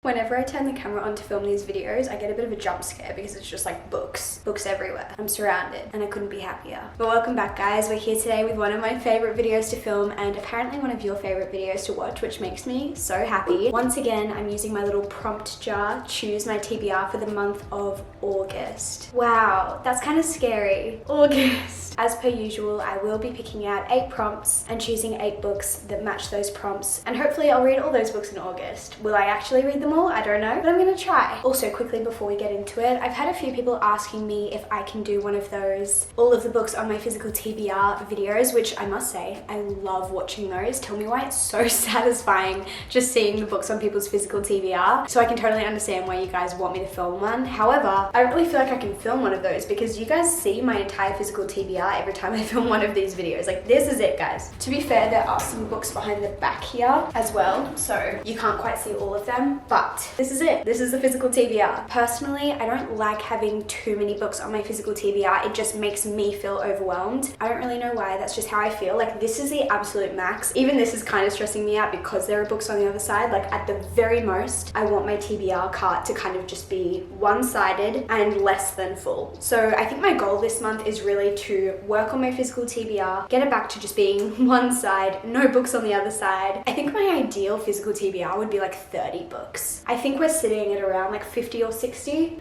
Whenever I turn the camera on to film these videos, I get a bit of a jump scare because it's just like books everywhere. I'm surrounded and I couldn't be happier. But welcome back, guys. We're here today with one of my favorite videos to film and apparently one of your favorite videos to watch, which makes me so happy. Once again, I'm using my little prompt jar, choose my TBR for the month of August. Wow, that's kind of scary. August. As per usual, I will be picking out 8 prompts and choosing 8 books that match those prompts, and hopefully I'll read all those books in August. Will I actually read them all? I don't know, but I'm gonna try. Also, quickly before we get into it, I've had a few people asking me if I can do one of those all of the books on my physical TBR videos, which I must say, I love watching those. Tell me why it's so satisfying just seeing the books on people's physical TBR. So I can totally understand why you guys want me to film one. However, I don't really feel like I can film one of those because you guys see my entire physical TBR every time I film one of these videos. Like, this is it, guys. To be fair, there are some books behind the back here as well, so you can't quite see all of them, but this is it. This is the physical TBR. Personally, I don't like having too many books on my physical TBR. It just makes me feel overwhelmed. I don't really know why. That's just how I feel. Like, this is the absolute max. Even this is kind of stressing me out because there are books on the other side. Like, at the very most, I want my TBR cart to kind of just be one-sided and less than full. So I think my goal this month is really to work on my physical TBR, get it back to just being one side, no books on the other side. I think my ideal physical TBR would be like 30 books. I think we're sitting at around like 50 or 60.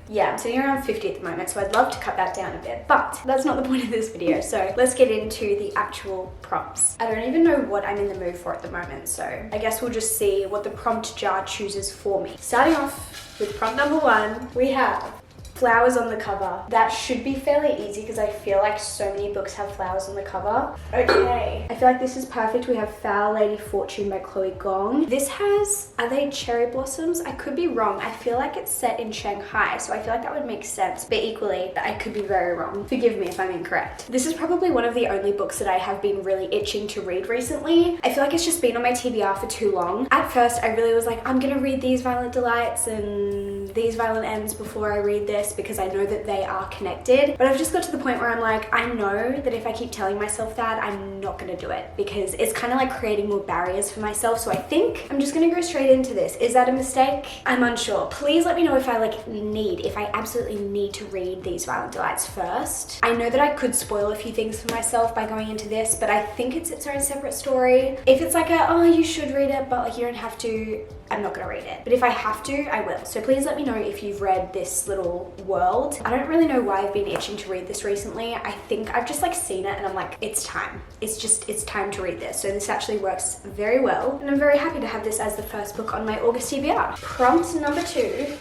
Yeah, I'm sitting around 50 at the moment, so I'd love to cut that down a bit, but that's not the point of this video. So let's get into the actual prompts. I don't even know what I'm in the mood for at the moment, so I guess we'll just see what the prompt jar chooses for me. Starting off with prompt number 1, we have flowers on the cover. That should be fairly easy because I feel like so many books have flowers on the cover. Okay, I feel like this is perfect. We have Foul Lady Fortune by Chloe Gong. This has, are they cherry blossoms? I could be wrong. I feel like it's set in Shanghai, so I feel like that would make sense, but equally, I could be very wrong. Forgive me if I'm incorrect. This is probably one of the only books that I have been really itching to read recently. I feel like it's just been on my TBR for too long. At first, I really was like, I'm gonna read these Violent Delights and these Violent Ends before I read this, because I know that they are connected. But I've just got to the point where I'm like, I know that if I keep telling myself that, I'm not gonna do it because it's kind of like creating more barriers for myself. So I think I'm just gonna go straight into this. Is that a mistake? I'm unsure. Please let me know if I if I absolutely need to read these Violent Delights first. I know that I could spoil a few things for myself by going into this, but I think it's its own separate story. If it's like oh, you should read it, but like you don't have to, I'm not gonna read it. But if I have to, I will. So please let me know if you've read this little world. I don't really know why I've been itching to read this recently. I think I've just like seen it and I'm like, it's time. It's time to read this. So this actually works very well. And I'm very happy to have this as the first book on my August TBR. Prompt number 2.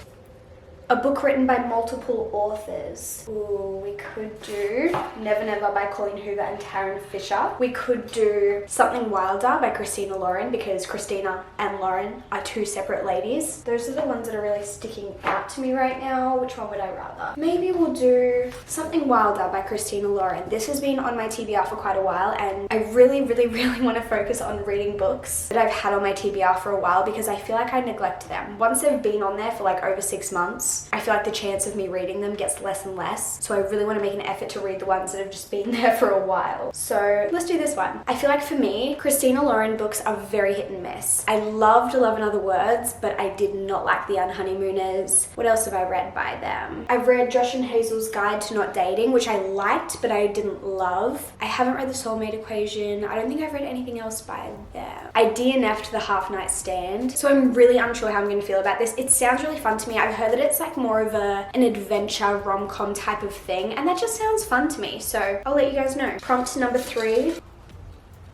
A book written by multiple authors. Ooh, we could do Never Never by Colleen Hoover and Taryn Fisher. We could do Something Wilder by Christina Lauren, because Christina and Lauren are 2 separate ladies. Those are the ones that are really sticking out to me right now. Which one would I rather? Maybe we'll do Something Wilder by Christina Lauren. This has been on my TBR for quite a while, and I really want to focus on reading books that I've had on my TBR for a while because I feel like I neglect them. Once they've been on there for like over 6 months, I feel like the chance of me reading them gets less and less. So I really want to make an effort to read the ones that have just been there for a while. So let's do this one. I feel like for me, Christina Lauren books are very hit and miss. I loved Love and Other Words, but I did not like The Unhoneymooners. What else have I read by them? I've read Josh and Hazel's Guide to Not Dating, which I liked, but I didn't love. I haven't read The Soulmate Equation. I don't think I've read anything else by them. I DNF'd The Half Night Stand. So I'm really unsure how I'm going to feel about this. It sounds really fun to me. I've heard that it's like more of an adventure rom-com type of thing, and that just sounds fun to me, so I'll let you guys know. Prompt number 3.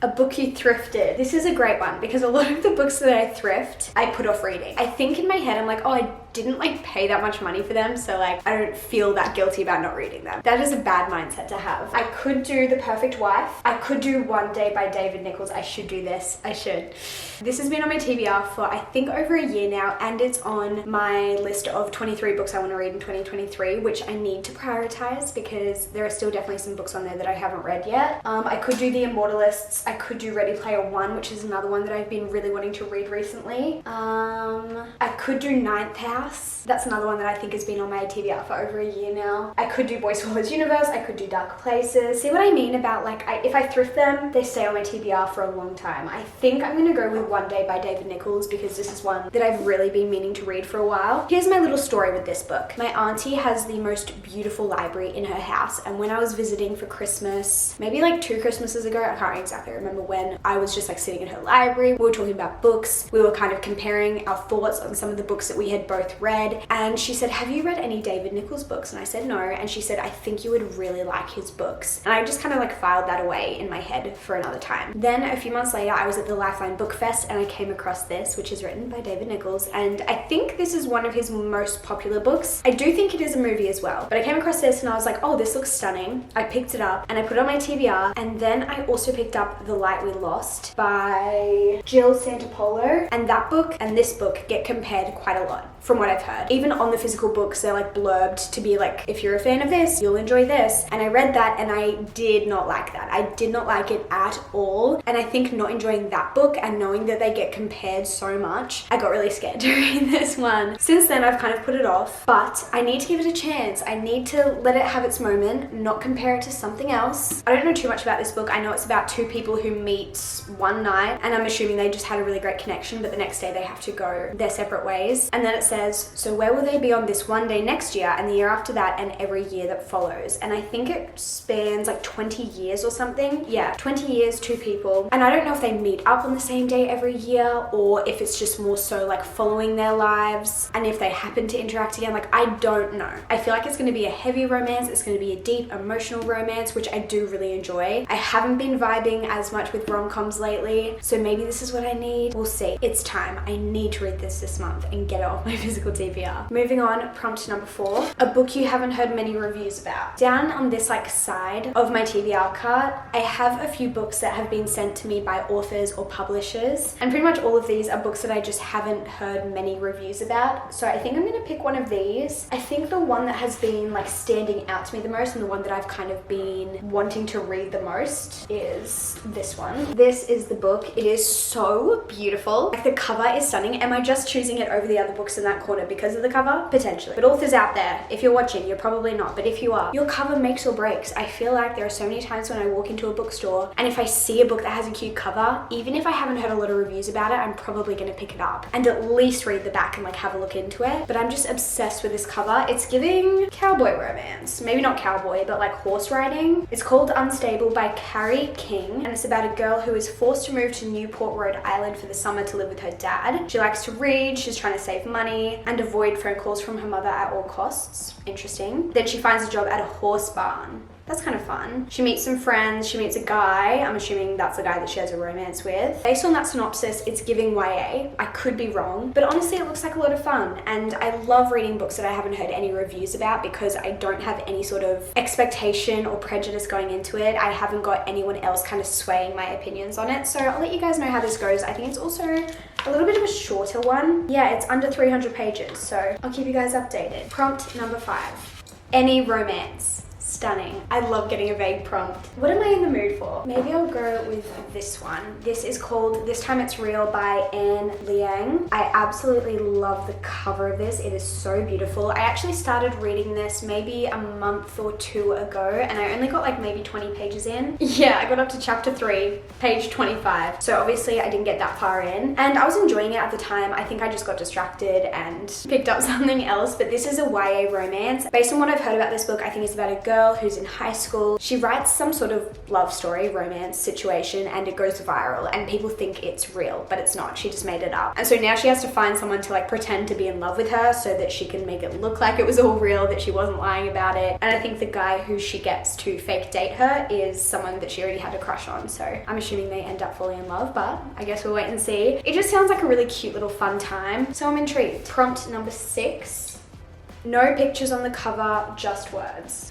A book you thrifted. This is a great one because a lot of the books that I thrift, I put off reading. I think in my head, I'm like, oh, I didn't like pay that much money for them, so like I don't feel that guilty about not reading them. That is a bad mindset to have. I could do The Perfect Wife. I could do One Day by David Nichols. I should do this. I should. This has been on my TBR for I think over a year now, and it's on my list of 23 books I want to read in 2023, which I need to prioritize because there are still definitely some books on there that I haven't read yet. I could do The Immortalists. I could do Ready Player One, which is another one that I've been really wanting to read recently. I could do Ninth House. That's another one that I think has been on my TBR for over a year now. I could do Boy Swallows Universe. I could do Dark Places. See what I mean about like, if I thrift them, they stay on my TBR for a long time. I think I'm gonna go with One Day by David Nichols because this is one that I've really been meaning to read for a while. Here's my little story with this book. My auntie has the most beautiful library in her house, and when I was visiting for Christmas, maybe like 2 Christmases ago, I can't exactly remember when, I was just like sitting in her library. We were talking about books. We were kind of comparing our thoughts on some of the books that we had both read, and she said, have you read any David Nichols books? And I said no, and she said, I think you would really like his books. And I just kind of like filed that away in my head for another time. Then a few months later, I was at the Lifeline Book Fest and I came across this, which is written by David Nichols, and I think this is one of his most popular books. I do think it is a movie as well, but I came across this and I was like, oh, this looks stunning. I picked it up and I put it on my TBR, and then I also picked up The Light We Lost by Jill Santopolo, and that book and this book get compared quite a lot from what I've heard. Even on the physical books, they're like blurbed to be like, if you're a fan of this, you'll enjoy this. And I read that and I did not like that. I did not like it at all. And I think not enjoying that book and knowing that they get compared so much, I got really scared to read this one. Since then, I've kind of put it off, but I need to give it a chance. I need to let it have its moment, not compare it to something else. I don't know too much about this book. I know it's about 2 people who meet one night, and I'm assuming they just had a really great connection, but the next day they have to go their separate ways. And then it says, so where will they be on this one day next year and the year after that and every year that follows? And I think it spans like 20 years or something. Yeah, 20 years, 2 people. And I don't know if they meet up on the same day every year or if it's just more so like following their lives and if they happen to interact again. Like, I don't know. I feel like it's going to be a heavy romance. It's going to be a deep emotional romance, which I do really enjoy. I haven't been vibing as much with rom-coms lately, so maybe this is what I need. We'll see. It's time. I need to read this month and get it off my physical TBR. Moving on, prompt number 4, a book you haven't heard many reviews about. Down on this like side of my TBR cart, I have a few books that have been sent to me by authors or publishers, and pretty much all of these are books that I just haven't heard many reviews about. So I think I'm gonna pick one of these. I think the one that has been like standing out to me the most and the one that I've kind of been wanting to read the most is this one. This is the book. It is so beautiful. Like, the cover is stunning. Am I just choosing it over the other books in that corner because of the cover? Potentially. But authors out there, if you're watching, you're probably not, but if you are, your cover makes or breaks. I feel like there are so many times when I walk into a bookstore and if I see a book that has a cute cover, even if I haven't heard a lot of reviews about it, I'm probably gonna pick it up and at least read the back and like have a look into it. But I'm just obsessed with this cover. It's giving cowboy romance. Maybe not cowboy, but like horse riding. It's called Unstable by Carrie and it's about a girl who is forced to move to Newport, Rhode Island for the summer to live with her dad. She likes to read, she's trying to save money and avoid phone calls from her mother at all costs. Interesting. Then she finds a job at a horse barn. That's kind of fun. She meets some friends, she meets a guy. I'm assuming that's the guy that she has a romance with. Based on that synopsis, it's giving YA. I could be wrong, but honestly it looks like a lot of fun. And I love reading books that I haven't heard any reviews about because I don't have any sort of expectation or prejudice going into it. I haven't got anyone else kind of swaying my opinions on it. So I'll let you guys know how this goes. I think it's also a little bit of a shorter one. Yeah, it's under 300 pages, so I'll keep you guys updated. Prompt number 5. Any romance. Stunning. I love getting a vague prompt. What am I in the mood for? Maybe I'll go with this one. This is called This Time It's Real by Anne Liang. I absolutely love the cover of this. It is so beautiful. I actually started reading this maybe a month or 2 ago and I only got like maybe 20 pages in. Yeah, I got up to chapter 3, page 25. So obviously I didn't get that far in and I was enjoying it at the time. I think I just got distracted and picked up something else, but this is a YA romance. Based on what I've heard about this book, I think it's about a girl who's in high school. She writes some sort of love story, romance situation, and it goes viral and people think it's real, but it's not. She just made it up. And so now she has to find someone to like pretend to be in love with her so that she can make it look like it was all real, that she wasn't lying about it. And I think the guy who she gets to fake date her is someone that she already had a crush on. So I'm assuming they end up falling in love, but I guess we'll wait and see. It just sounds like a really cute little fun time. So I'm intrigued. Prompt number 6. No pictures on the cover, just words.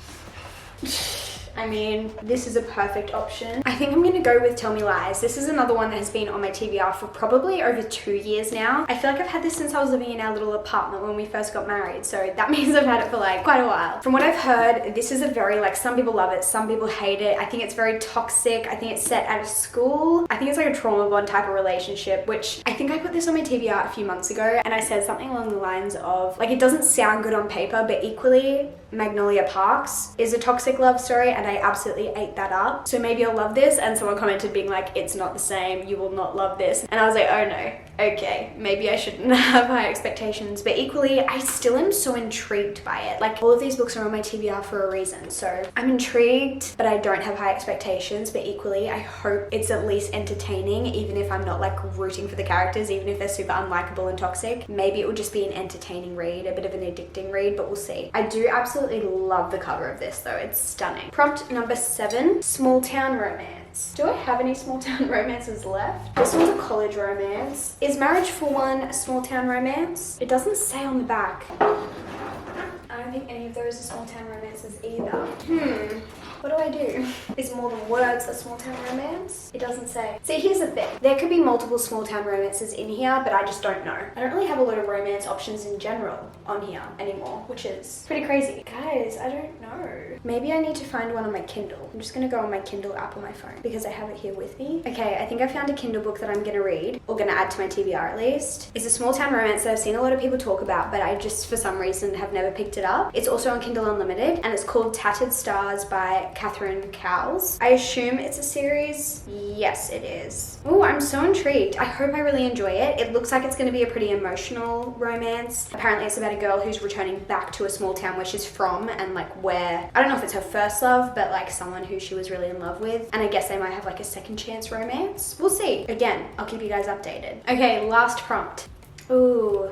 I mean, this is a perfect option. I think I'm gonna go with Tell Me Lies. This is another one that has been on my TBR for probably over 2 years now. I feel like I've had this since I was living in our little apartment when we first got married, so that means I've had it for like quite a while. From what I've heard, this is a very, like, some people love it, some people hate it. I think it's very toxic. I think it's set at a school. I think it's like a trauma bond type of relationship, which I think I put this on my TBR a few months ago, and I said something along the lines of, like, it doesn't sound good on paper, but equally Magnolia Parks is a toxic love story, and I absolutely ate that up. So maybe I'll love this. And someone commented being like, it's not the same, you will not love this. And I was like, oh no, okay, maybe I shouldn't have high expectations. But equally, I still am so intrigued by it. Like, all of these books are on my TBR for a reason. So I'm intrigued, but I don't have high expectations. But equally, I hope it's at least entertaining, even if I'm not like rooting for the characters, even if they're super unlikable and toxic. Maybe it will just be an entertaining read, a bit of an addicting read, but we'll see. I do absolutely love the cover of this though, it's stunning. Prompt number 7, small town romance. Do I have any small town romances left? This one's a college romance. Is Marriage for One a small town romance? It doesn't say on the back. I don't think any of those are small town romances either. What do I do? Is More Than Words a small town romance? It doesn't say. See, here's the thing. There could be multiple small town romances in here, but I just don't know. I don't really have a lot of romance options in general on here anymore, which is pretty crazy. Guys, I don't know. Maybe I need to find one on my Kindle. I'm just gonna go on my Kindle app on my phone because I have it here with me. Okay, I think I found a Kindle book that I'm gonna read, or gonna add to my TBR at least. It's a small town romance that I've seen a lot of people talk about, but I just for some reason have never picked it up. It's also on Kindle Unlimited, and it's called Tattered Stars by Catherine Cowles. I assume it's a series. Yes, it is. Oh, I'm so intrigued. I hope I really enjoy it. It looks like it's going to be a pretty emotional romance. Apparently it's about a girl who's returning back to a small town where she's from, and like where, I don't know if it's her first love, but like someone who she was really in love with. And I guess they might have like a second chance romance. We'll see. Again, I'll keep you guys updated. Okay, last prompt. Ooh.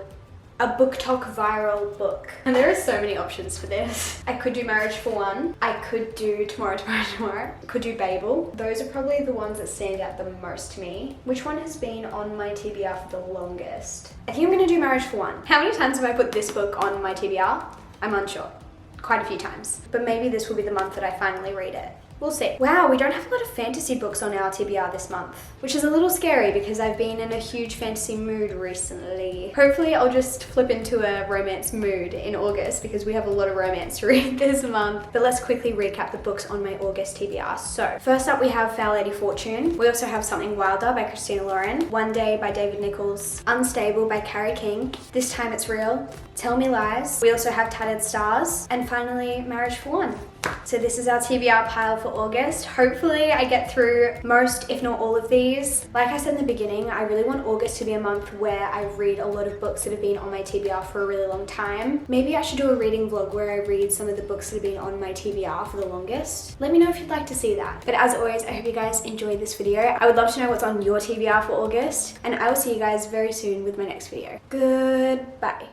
A book talk viral book. And there are so many options for this. I could do Marriage for One. I could do Tomorrow. I could do Babel. Those are probably the ones that stand out the most to me. Which one has been on my TBR for the longest? I think I'm gonna do Marriage for One. How many times have I put this book on my TBR? I'm unsure. Quite a few times. But maybe this will be the month that I finally read it. We'll see. Wow, we don't have a lot of fantasy books on our TBR this month, which is a little scary because I've been in a huge fantasy mood recently. Hopefully I'll just flip into a romance mood in August because we have a lot of romance to read this month. But let's quickly recap the books on my August TBR. So first up we have Fair Lady Fortune. We also have Something Wilder by Christina Lauren, One Day by David Nichols, Unstable by Carrie King, This Time It's Real, Tell Me Lies. We also have Tattered Stars, and finally Marriage for One. So this is our TBR pile for August. Hopefully I get through most, if not all of these. Like I said in the beginning, I really want August to be a month where I read a lot of books that have been on my TBR for a really long time. Maybe I should do a reading vlog where I read some of the books that have been on my TBR for the longest. Let me know if you'd like to see that. But as always, I hope you guys enjoyed this video. I would love to know what's on your TBR for August, and I will see you guys very soon with my next video. Goodbye.